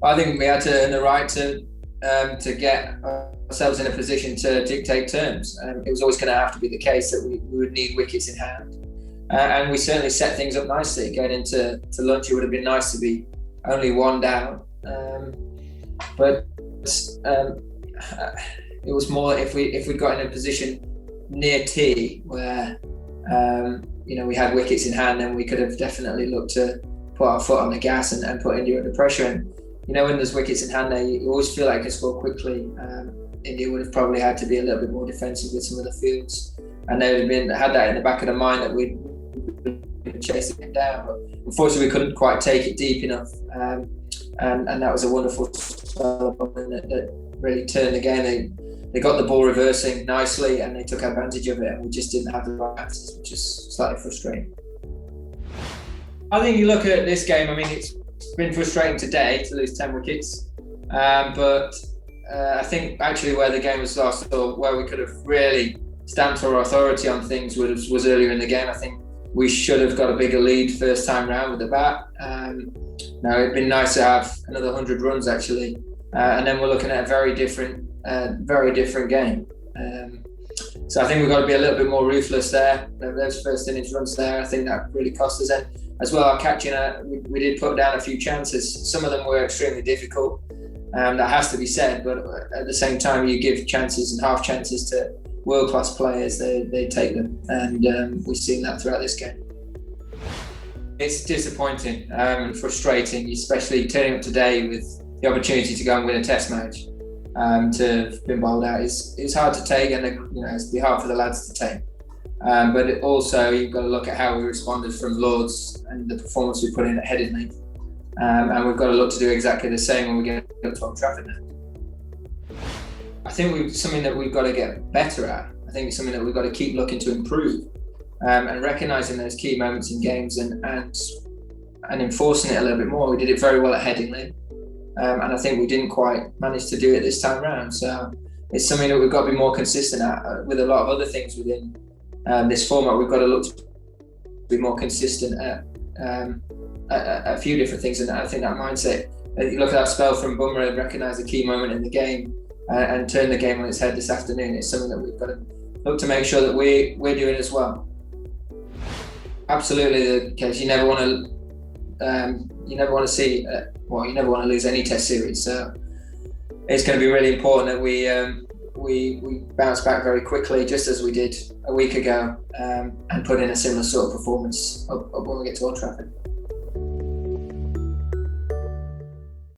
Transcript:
I think we had to earn the right to get ourselves in a position to dictate terms. It was always going to have to be the case that we would need wickets in hand. And we certainly set things up nicely. Going into lunch, it would have been nice to be only one down. But it was more if we got in a position near tea where we had wickets in hand, then we could have definitely looked to put our foot on the gas and put India under pressure. And when there's wickets in hand there, you always feel like you can score quickly. India would have probably had to be a little bit more defensive with some of the fields, and they would have had that in the back of the mind that we'd chase it down. But unfortunately, we couldn't quite take it deep enough, and that was a wonderful spell that really turned the game. They got the ball reversing nicely, and they took advantage of it, and we just didn't have the right answers, which is slightly frustrating. I think you look at this game, it's been frustrating today to lose 10 wickets, but I think actually where the game was lost, or where we could have really stamped our authority on things, was earlier in the game. I think we should have got a bigger lead first time round with the bat. Now it'd been nice to have another 100 runs actually, and then we're looking at a very different game. So I think we've got to be a little bit more ruthless there. Those first innings runs there, I think that really cost us. And as well, our catching, we did put down a few chances. Some of them were extremely difficult. That has to be said, but at the same time, you give chances and half chances to world-class players, they take them, and we've seen that throughout this game. It's disappointing and frustrating, especially turning up today with the opportunity to go and win a Test match. To have been bowled out is hard to take, and it's be hard for the lads to take. But also you've got to look at how we responded from Lords and the performance we put in at Headingley, and we've got to look to do exactly the same when we get up to Old Trafford now. I think something that we've got to get better at. I think it's something that we've got to keep looking to improve, and recognising those key moments in games and enforcing it a little bit more. We did it very well at Headingley. And I think we didn't quite manage to do it this time round. So it's something that we've got to be more consistent at. With a lot of other things within this format, we've got to look to be more consistent at a few different things. And I think that mindset, you look at that spell from Bumrah and recognise the key moment in the game and turn the game on its head this afternoon. It's something that we've got to look to make sure that we're doing as well. Absolutely the case. You never want to see. You never want to lose any Test series, so it's going to be really important that we bounce back very quickly, just as we did a week ago, and put in a similar sort of performance when we get to Old Trafford.